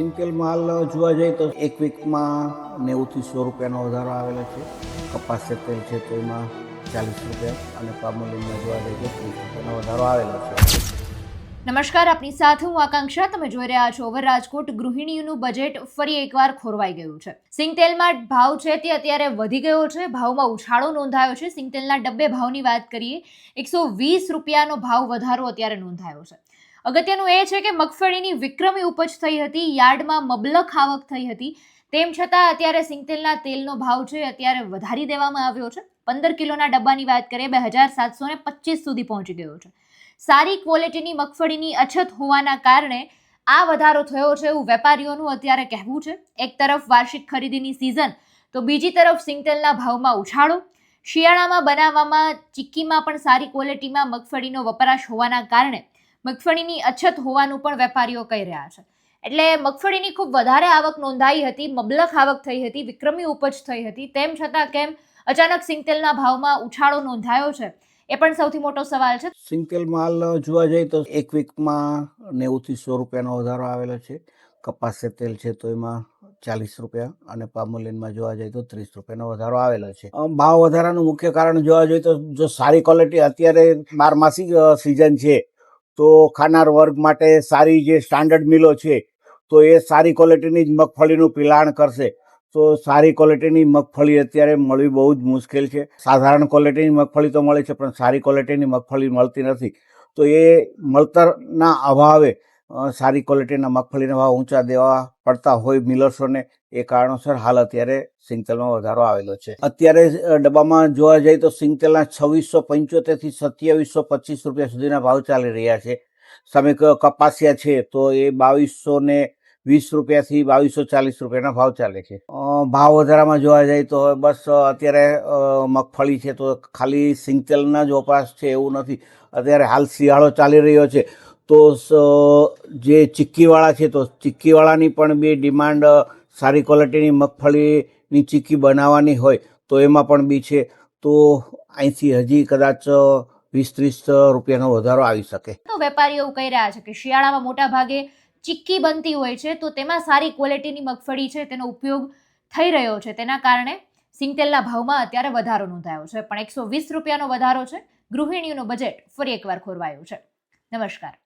સિંગતેલ માલ જોવા જઈએ તો એક વીકમાં 90 થી 100 રૂપિયાનો વધારો આવેલો છે. કપાસિયા તેલ છે તો એમાં 40 રૂપિયા અને પામોલીનમાં જોવા જઈએ તો 30 રૂપિયાનો વધારો આવેલો છે. નમસ્કાર, આપની સાથે હું આકાંક્ષા. તમે જોઈ રહ્યા છો ઓવર રાજકોટ. ગૃહિણીઓનું બજેટ ફરી એકવાર ખોરવાઈ ગયું છે. સિંગતેલમાં ભાવ છે તે અત્યારે વધી ગયો છે. ભાવમાં ઉછાળો નોંધાયો છે. સિંગતેલના ડબ્બે ભાવની વાત કરીએ, 120 રૂપિયાનો ભાવ વધારો અત્યારે નોંધાયો છે. અગત્યનું એ છે કે મગફળીની વિક્રમી ઉપજ થઈ હતી, યાર્ડમાં મબલખ આવક થઈ હતી. તેમ છતાં અત્યારે સિંગતેલના તેલનો ભાવ છે અત્યારે વધારી દેવામાં આવ્યો છે. 15 કિલોના ડબ્બાની વાત કરીએ 2725 સુધી પહોંચી ગયો છે. સારી ક્વોલિટીની મગફળીની અછત હોવાના કારણે આ વધારો થયો છે એવું વેપારીઓનું અત્યારે કહેવું છે. એક તરફ વાર્ષિક ખરીદીની સિઝન તો બીજી તરફ સિંગતેલના ભાવમાં ઉછાળો. શિયાળામાં બનાવવામાં ચીક્કીમાં પણ સારી ક્વોલિટીમાં મગફળીનો વપરાશ હોવાના કારણે મગફળીની અછત હોવાનું પણ વેપારીઓ કહી રહ્યા છે. એટલે મગફળીની ખૂબ વધારે આવક નોંધાઈ હતી, મબલખ આવક થઈ હતી, વિક્રમી ઉપજ થઈ હતી. તેમ છતાં કેમ અચાનક સિંગતેલના ભાવમાં ઉછાળો નોંધાયો છે, એ પણ સૌથી મોટો સવાલ છે. સિંગતેલ માલ જોવા જઈએ તો એક વીકમાં 90 થી 100 રૂપિયાનો વધારો આવેલો છે. કપાસિયા તેલ છે તો એમાં 40 રૂપિયા અને પામોલીનમાં જોવા જઈએ તો 30 રૂપિયાનો વધારો આવેલો છે. ભાવ વધારાનું મુખ્ય કારણ જોવા જઈએ તો જો સારી ક્વોલિટી અત્યારે બારમાસી સિઝન છે તો ખાનાર વર્ગ માટે સારી જે સ્ટાન્ડર્ડ મિલો છે તો એ સારી ક્વોલિટીની જ મગફળીનું પિલાણ કરશે. તો સારી ક્વોલિટીની મગફળી અત્યારે મળવી બહુ જ મુશ્કેલ છે. સાધારણ ક્વોલિટીની મગફળી તો મળે છે પણ સારી ક્વોલિટીની મગફળી મળતી નથી. તો એ મળતરના અભાવે સારી ક્વોલિટીના મગફળીના ભાવ ઊંચા દેવા પડતા હોય મિલર્સોને. એ કારણોસર હાલ અત્યારે સિંગતેલમાં વધારો આવેલો છે. અત્યારે ડબ્બામાં જોવા જઈએ તો સિંગતેલના 2675 થી 2725 રૂપિયા સુધીના ભાવ ચાલી રહ્યા છે. સામે કપાસિયા છે તો એ 2220 રૂપિયાથી 2240 રૂપિયાના ભાવ ચાલે છે. ભાવ વધારામાં જોવા જઈએ તો બસ અત્યારે મગફળી છે તો ખાલી સિંગતેલના જ વપરાશ છે એવું નથી. અત્યારે હાલ શિયાળો ચાલી રહ્યો છે તો જે ચીક્કીવાળા છે તો ચીક્કીવાળાની પણ બી ડિમાન્ડ સારી ક્વોલિટીની મગફળીની ચીક્કી બનાવવાની હોય તો એમાં પણ બી છે. તો અહીંથી હજી કદાચ 20-30 રૂપિયાનો વધારો આવી શકે. તો વેપારીઓ એવું કહી રહ્યા છે કે શિયાળામાં મોટા ભાગે ચીક્કી બનતી હોય છે તો તેમાં સારી ક્વોલિટીની મગફળી છે તેનો ઉપયોગ થઈ રહ્યો છે. તેના કારણે સિંગતેલના ભાવમાં અત્યારે વધારો નોંધાયો છે. પણ 120 રૂપિયાનો વધારો છે. ગૃહિણીઓનું બજેટ ફરી એકવાર ખોરવાયું છે. નમસ્કાર.